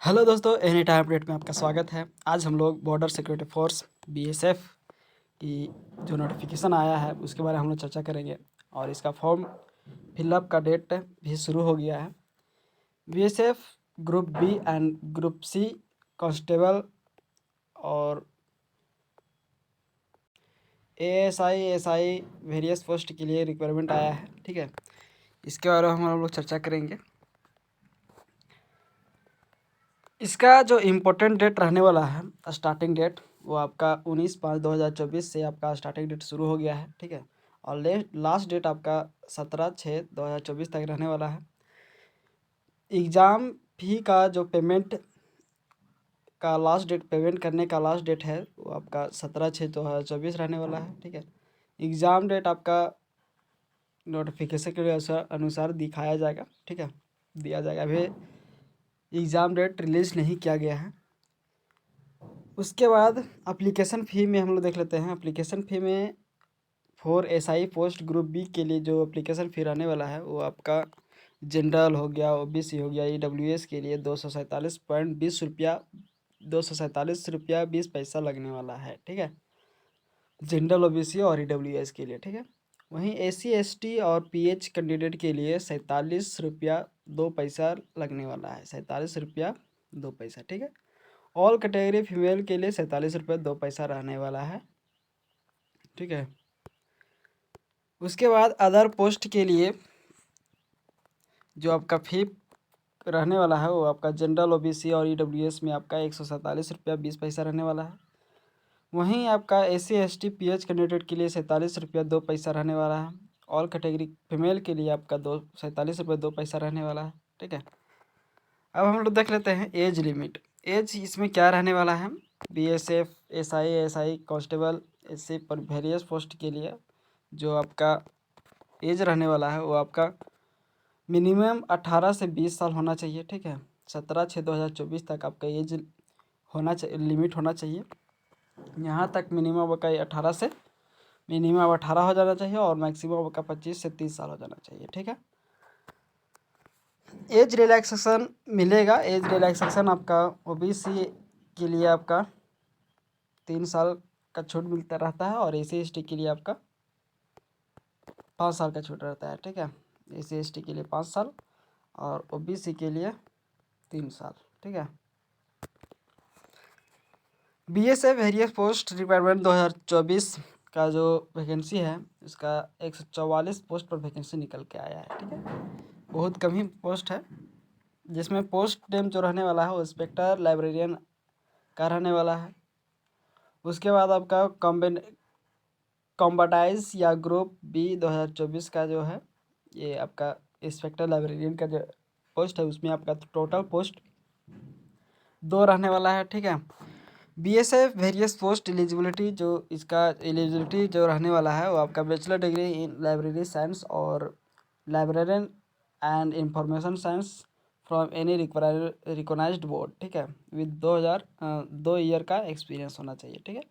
Hello दोस्तों, any time update में आपका स्वागत है। आज हम लोग बॉर्डर सिक्योरिटी फोर्स बीएसएफ की जो नोटिफिकेशन आया है उसके बारे में हम लोग चर्चा करेंगे और इसका फॉर्म फिलअप का डेट भी शुरू हो गया है। BSF group B and group C constable और एएसआई एसआई वेरियस पोस्ट के लिए रिक्वायरमेंट आया है। ठीक है, इसके बारे में हम लोग चर्चा करेंगे। इसका जो इम्पोर्टेंट डेट रहने वाला है, स्टार्टिंग डेट, वो आपका 19/5/2024 से आपका स्टार्टिंग डेट शुरू हो गया है। ठीक है, और लास्ट डेट आपका 17/6/2024 तक रहने वाला है। एग्ज़ाम फी का जो पेमेंट का लास्ट डेट, पेमेंट करने का लास्ट डेट है, वो आपका 17/6/2024 रहने वाला है। ठीक है, एग्ज़ाम डेट आपका नोटिफिकेशन के अनुसार दिखाया जाएगा। ठीक है, दिया जाएगा। अभी एग्ज़ाम डेट रिलीज़ नहीं किया गया है। उसके बाद एप्लीकेशन फ़ी में हम लोग देख लेते हैं। एप्लीकेशन फ़ी में for SI post group B के लिए जो एप्लीकेशन फ़ी रहने वाला है वो आपका जनरल हो गया, ओबीसी हो गया, ईडब्ल्यूएस के लिए 247.20 रुपया लगने वाला है। ठीक है, जनरल, ओबीसी और ईडब्ल्यूएस के लिए। ठीक है, वहीं एसी एसटी और पीएच कैंडिडेट के लिए 47 रुपया 2 पैसा लगने वाला है। 47 रुपया 2 पैसा। ठीक है, ऑल कैटेगरी फीमेल के लिए 47 रुपये 2 पैसा रहने वाला है। ठीक है, उसके बाद अदर पोस्ट के लिए जो आपका फी रहने वाला है वो आपका जनरल, ओबीसी और ईडब्ल्यूएस में आपका 147 रुपया 20 पैसा रहने वाला है। वहीं आपका एसी एसटी पीएच कैंडिडेट के लिए 47 रुपया 2 पैसा रहने वाला है। ऑल कैटेगरी फीमेल के लिए आपका 47 रुपये 2 पैसा रहने वाला है। ठीक है, अब हम लोग देख लेते हैं एज लिमिट। एज इसमें क्या रहने वाला है, बीएसएफ, एसआई, एसआई कांस्टेबल, ऐसे पर वेरियस पोस्ट के लिए जो आपका एज रहने वाला है वो आपका मिनिमम 18 से 20 साल होना चाहिए। ठीक है, 17/6/2024 तक आपका एज होना चाहिए, लिमिट होना चाहिए। यहाँ तक मिनिमम आपका 18 से मिनिमम 18 हो जाना चाहिए और मैक्सिमम आपका 25 से 30 साल हो जाना चाहिए। ठीक है, एज रिलैक्सेशन मिलेगा। एज रिलैक्सेशन आपका ओबीसी के लिए आपका 3 साल का छूट मिलता रहता है और एसी एसटी के लिए आपका 5 साल का छूट रहता है। ठीक है, एसी एसटी के लिए 5 साल और ओबीसी के लिए 3 साल। ठीक है, बीएसएफ वेरियस पोस्ट रिक्वायरमेंट 2024 का जो वैकेंसी है उसका 144 पोस्ट पर वैकेंसी निकल के आया है। ठीक है, बहुत कम ही पोस्ट है, जिसमें पोस्ट नेम जो रहने वाला है वो इंस्पेक्टर लाइब्रेरियन का रहने वाला है। उसके बाद आपका कॉम्बाटाइज या ग्रुप बी 2024 का जो है, ये आपका इंस्पेक्टर लाइब्रेरियन का जो पोस्ट है उसमें आपका टोटल पोस्ट 2 रहने वाला है। ठीक है, बीएसएफ वेरियस पोस्ट एलिजिबिलिटी, जो इसका एलिजिबिलिटी जो रहने वाला है वो आपका bachelor degree in library science और librarian and information science from any recognised board. ठीक है, विद 2 ईयर का एक्सपीरियंस होना चाहिए। ठीक है,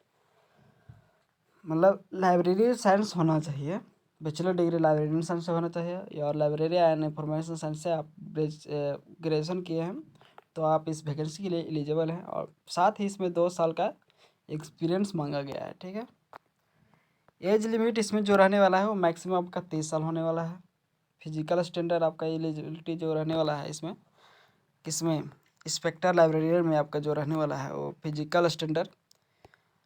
मतलब लाइब्रेरी साइंस होना चाहिए, बैचलर डिग्री लाइब्रेरी साइंस से होना चाहिए और लाइब्रेरी एंड इंफॉर्मेशन साइंस से आप ग्रेजुएशन किए हैं तो आप इस वैकेंसी के लिए एलिजिबल हैं। और साथ ही इसमें 2 साल का एक्सपीरियंस मांगा गया है। ठीक है, एज लिमिट इसमें जो रहने वाला है वो मैक्सिमम आपका 30 साल होने वाला है। फिजिकल स्टैंडर्ड आपका एलिजिबिलिटी जो रहने वाला है इसमें किसमें, इंस्पेक्टर लाइब्रेरियन में आपका जो रहने वाला है वो फिजिकल स्टैंडर्ड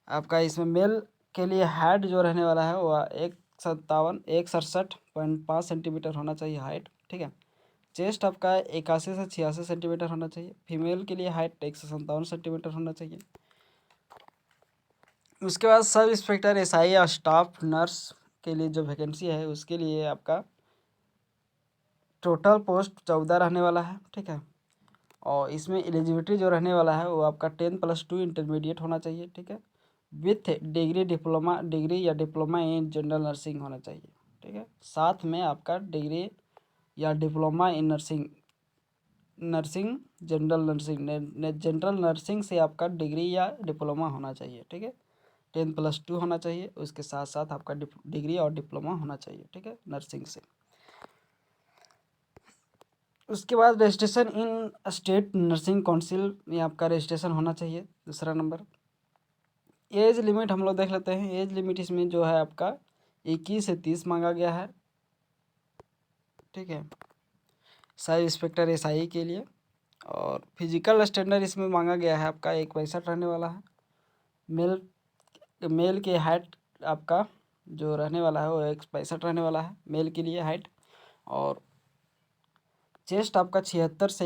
आपका इसमें मेल के लिए हाइट जो रहने वाला है वो 167.5 सेंटीमीटर होना चाहिए हाइट। ठीक है, चेस्ट आपका 81 से 86 सेंटीमीटर होना चाहिए। फीमेल के लिए हाइट 157 सेंटीमीटर होना चाहिए। उसके बाद सब इंस्पेक्टर एसआई या स्टाफ नर्स के लिए जो वैकेंसी है उसके लिए आपका टोटल पोस्ट 14 रहने वाला है। ठीक है, और इसमें एलिजिबिलिटी जो रहने वाला है वो आपका 10+2 इंटरमीडिएट होना चाहिए। ठीक है, विथ डिग्री या डिप्लोमा इन जनरल नर्सिंग होना चाहिए। ठीक है, साथ में आपका डिग्री या diploma in nursing general nursing से आपका डिग्री या डिप्लोमा होना चाहिए। ठीक है, 10+2 होना चाहिए, उसके साथ साथ आपका डिग्री और डिप्लोमा होना चाहिए। ठीक है, नर्सिंग से। उसके बाद registration in state nursing council में आपका रजिस्ट्रेशन होना चाहिए। दूसरा नंबर, एज लिमिट हम लोग देख लेते हैं। एज लिमिट इसमें जो है आपका 21 से 30 मांगा गया है, ठीक है, सब इंस्पेक्टर एसआई के लिए। और फिजिकल स्टैंडर्ड इसमें मांगा गया है आपका 1.65 रहने वाला है। मेल मेल की हाइट आपका जो रहने वाला है वो 1.65 रहने वाला है मेल के लिए हाइट। और चेस्ट आपका 76 से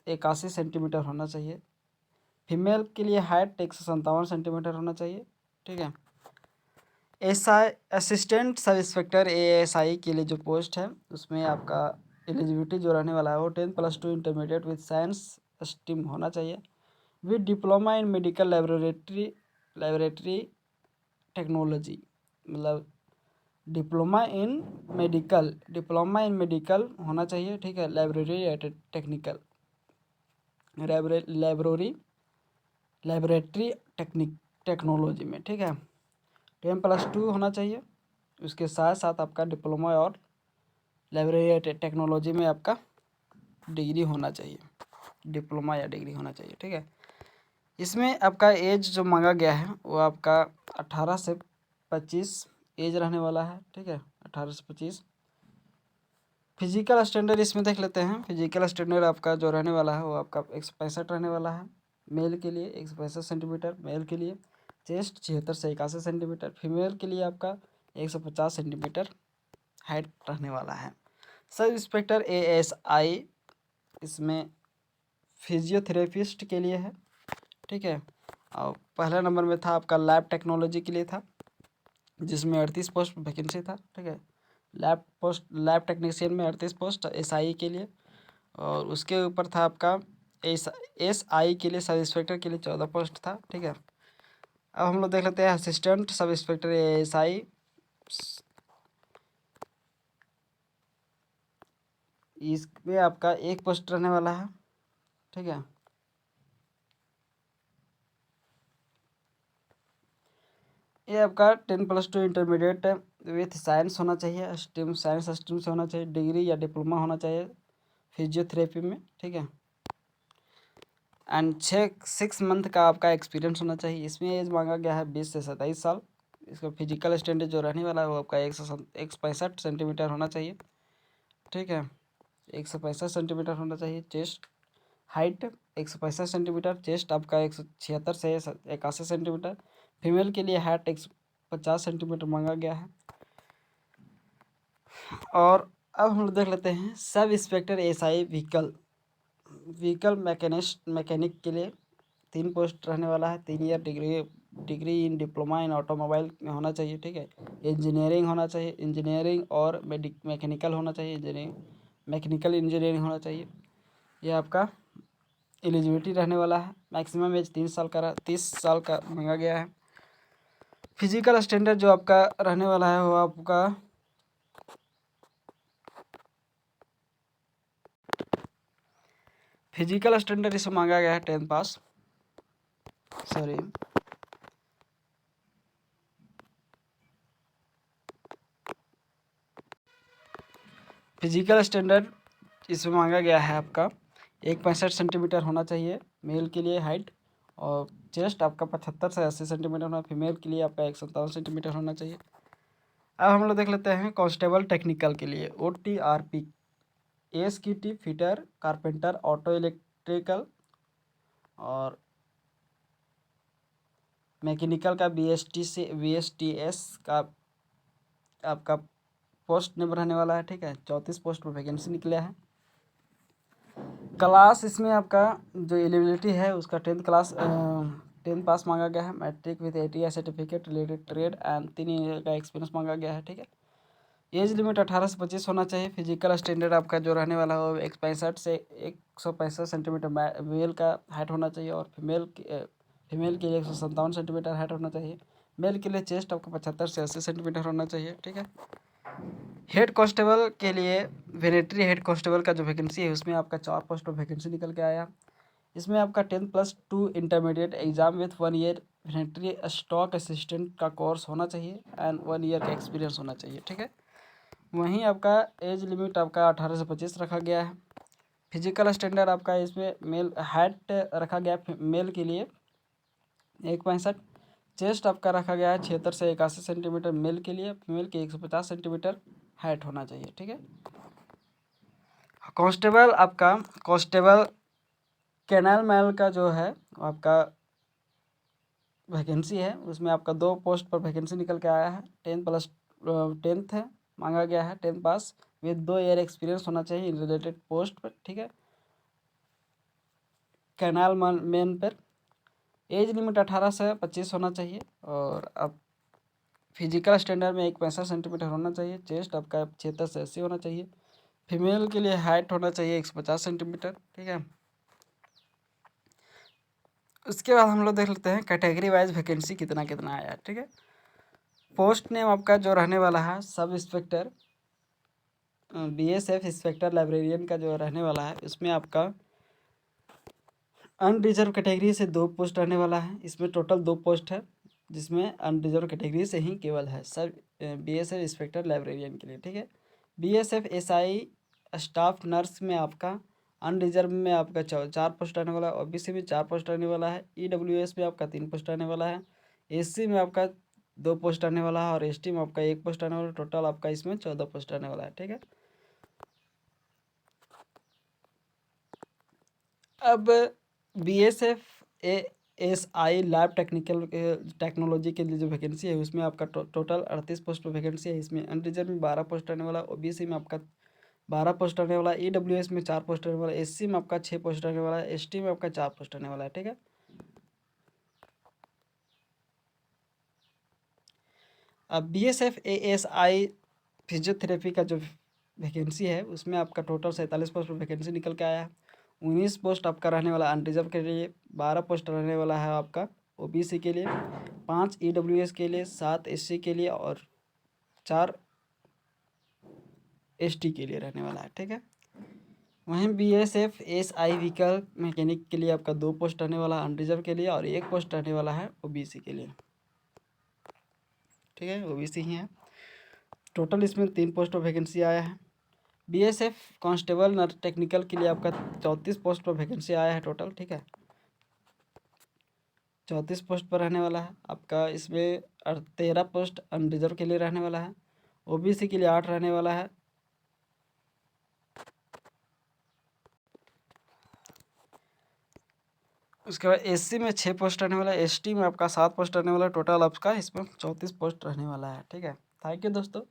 81 सेंटीमीटर होना चाहिए। फीमेल के लिए हाइट 157 सेंटीमीटर होना चाहिए, ठीक है। SI assistant sub inspector ASI के लिए जो पोस्ट है उसमें आपका एलिजिबिलिटी जो रहने वाला है वो 10+2 इंटरमीडिएट विद साइंस स्ट्रीम होना चाहिए, with diploma in medical laboratory technology, मतलब डिप्लोमा इन मेडिकल होना चाहिए, ठीक है। लाइब्रेरी टेक्निकल लेबोरेटरी टेक्नोलॉजी में, ठीक है। 10+2 होना चाहिए। उसके साथ साथ आपका डिप्लोमा और लाइब्रेरी टेक्नोलॉजी में आपका डिग्री होना चाहिए, डिप्लोमा या डिग्री होना चाहिए, ठीक है। इसमें आपका एज जो मांगा गया है वो आपका 18 से 25 एज रहने वाला है, ठीक है, 18 से 25। फिजिकल स्टैंडर्ड इसमें देख लेते हैं। फिजिकल स्टैंडर्ड आपका जो रहने वाला है वो आपका 165 रहने वाला है मेल के लिए, 165 सेंटीमीटर मेल के लिए। चेस्ट 76 से 81 सेंटीमीटर। फीमेल के लिए आपका 150 सेंटीमीटर हाइट रहने वाला है। सब इंस्पेक्टर एएसआई इसमें फिजियोथेरेपिस्ट के लिए है, ठीक है। और पहला नंबर में था आपका लैब टेक्नोलॉजी के लिए था, जिसमें 38 पोस्ट वैकेंसी था, ठीक है। लैब टेक्नीशियन में 38 पोस्ट एसआई के लिए। और उसके ऊपर था आपका एसआई के लिए, सब इंस्पेक्टर के लिए 14 पोस्ट था, ठीक है। अब हम लोग देख लेते हैं असिस्टेंट सब इंस्पेक्टर एएसआई। इसमें आपका 1 पोस्ट रहने वाला है, ठीक है। ये आपका 10+2 इंटरमीडिएट विथ साइंस होना चाहिए, स्ट्रीम साइंस स्ट्रीम से होना चाहिए, डिग्री या डिप्लोमा होना चाहिए फिजियोथेरेपी में, ठीक है। एंड 6 मंथ का आपका एक्सपीरियंस होना चाहिए। इसमें एज मांगा गया है 20 से 27 साल। इसका फिजिकल स्टैंडर्ड जो रहने वाला है वो आपका 165 सेंटीमीटर होना चाहिए, ठीक है, 165 सेंटीमीटर होना चाहिए। चेस्ट हाइट 165 सेंटीमीटर, चेस्ट आपका 176 से 81 सेंटीमीटर। फीमेल के लिए हाइट 150 सेंटीमीटर मांगा गया है। और अब हम लोग देख लेते हैं sub inspector SI vehicle mechanic के लिए 3 पोस्ट रहने वाला है। 3 year degree in diploma in automobile में होना चाहिए, ठीक है। इंजीनियरिंग होना चाहिए, इंजीनियरिंग और मैकेनिकल होना चाहिए, मैकेनिकल इंजीनियरिंग होना चाहिए। ये आपका एलिजिबिलिटी रहने वाला है। मैक्सिमम एज 30 साल का मांगा गया है। फिजिकल स्टैंडर्ड जो आपका रहने वाला है वो आपका फिजिकल स्टैंडर्ड इसमें मांगा गया है 10 पास, सॉरी, फिजिकल स्टैंडर्ड इसमें मांगा गया है आपका 165 सेंटीमीटर होना चाहिए मेल के लिए हाइट। और चेस्ट आपका 75 से 80 सेंटीमीटर होना, फीमेल के लिए आपका 157 सेंटीमीटर होना चाहिए। अब हम लोग देख लेते हैं कांस्टेबल टेक्निकल के लिए OTRP, ASKT fitter, carpenter, auto electrical और मैकेनिकल का BSTS का आपका पोस्ट नंबर रहने वाला है, ठीक है। 34 पोस्ट पर वैकेंसी निकला है। क्लास इसमें आपका जो एलिजिबिलिटी है उसका 10 पास मांगा गया है। Matric with ITI certificate related trade and 3 year का एक्सपीरियंस मांगा गया है, ठीक है। एज लिमिट 18 से 25 होना चाहिए। फिजिकल स्टैंडर्ड आपका जो रहने वाला है वो 165 से 165 सेंटीमीटर मेल का हाइट होना चाहिए। और फीमेल के लिए 157 सेंटीमीटर हाइट होना चाहिए। मेल के लिए चेस्ट आपका 75 से 80 सेंटीमीटर होना चाहिए, ठीक है। हेड कांस्टेबल के लिए वेटरनरी हेड कांस्टेबल का जो वैकेंसी है उसमें आपका 4 पोस्ट पर वैकेंसी निकल के आया। इसमें आपका 10+2 intermediate exam with 1 year veterinary stock assistant का कोर्स होना चाहिए एंड 1 ईयर का एक्सपीरियंस होना चाहिए, ठीक है। वहीं आपका एज लिमिट आपका 18 से 25 रखा गया है। फिजिकल स्टैंडर्ड आपका इसमें मेल हाइट रखा गया मेल के लिए 1.65। चेस्ट आपका रखा गया है 76 से 81 सेंटीमीटर मेल के लिए। फीमेल के 150 सेंटीमीटर हाइट होना चाहिए, ठीक है। कांस्टेबल आपका कांस्टेबल कैनाल मैल का जो है आपका वैकेंसी है, उसमें आपका 2 पोस्ट पर वैकेंसी निकल के आया है। 10th है, मांगा गया है 10th pass with 2 year experience होना चाहिए इन रिलेटेड पोस्ट पर, ठीक है। कैनाल मैन पर एज लिमिट 18 से 25 होना चाहिए। और अब फिजिकल स्टैंडर्ड में 1.65 सेंटीमीटर होना चाहिए। चेस्ट आपका 76 से 80 होना चाहिए। फीमेल के लिए हाइट होना चाहिए 150 सेंटीमीटर, ठीक है। उसके बाद हम लोग देख लेते हैं कैटेगरी वाइज वैकेंसी कितना कितना आया है, ठीक है। पोस्ट नेम आपका जो रहने वाला है sub inspector BSF inspector librarian का जो रहने वाला है, इसमें आपका अनरिजर्व कैटेगरी से 2 पोस्ट रहने वाला है। इसमें टोटल 2 पोस्ट है, जिसमें अनरिजर्व कैटेगरी से ही केवल है सब BSF इंस्पेक्टर लाइब्रेरियन के लिए, ठीक है। BSF SI स्टाफ नर्स में आपका अनरिजर्व में आपका 4 पोस्ट आने वाला है। OBC में 4 पोस्ट आने वाला है। EWS में आपका 3 पोस्ट आने वाला है। SC में आपका 2 पोस्ट आने वाला है और ST में आपका 1 पोस्ट आने वाला है। टोटल आपका इसमें 14 पोस्ट आने वाला है, ठीक है। अब BSF ASI लैब टेक्नोलॉजी के लिए जो वैकेंसी है उसमें आपका टोटल 38 पोस्ट पर वैकेंसी है। इसमें अनरिजर्व में 12 पोस्ट आने वाला, OBC में आपका 12 पोस्ट आने वाला, EWS में 4 पोस्ट आने वाला, SC में आपका 6 पोस्ट आने वाला है, ST में आपका 4 पोस्ट आने वाला है, ठीक है। अब BSF ASI फिजियोथेरेपी का जो वैकेंसी है उसमें आपका टोटल 47 पोस्ट पर वैकेंसी निकल के आया है। 19 पोस्ट आपका रहने वाला अनरिजर्व के लिए, 12 पोस्ट रहने वाला है आपका OBC के लिए, 5 EWS के लिए, 7 SC के लिए और 4 ST के लिए रहने वाला है, ठीक है। वहीं BSF SI व्हीकल मैकेनिक के लिए आपका 2 पोस्ट रहने वाला अनरिजर्व के लिए और 1 पोस्ट रहने वाला है OBC के लिए, ठीक है। OBC ही है। टोटल इसमें 3 पोस्ट पर वैकेंसी आया है। BSF कांस्टेबल टेक्निकल के लिए आपका 34 पोस्ट पर वैकेंसी आया है टोटल, ठीक है। 34 पोस्ट पर रहने वाला है आपका। इसमें 13 पोस्ट अनरिजर्व के लिए रहने वाला है। OBC के लिए 8 रहने वाला है। उसके बाद SC में 6 पोस्ट रहने वाला है। ST में आपका 7 पोस्ट रहने वाला है। टोटल आपका इसमें 34 पोस्ट रहने वाला है, ठीक है। थैंक यू दोस्तों।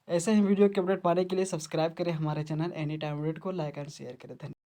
ऐसे ही वीडियो के अपडेट पाने के लिए सब्सक्राइब करें हमारे चैनल एनी टाइम अपडेट को, लाइक एंड शेयर करें। धन्यवाद।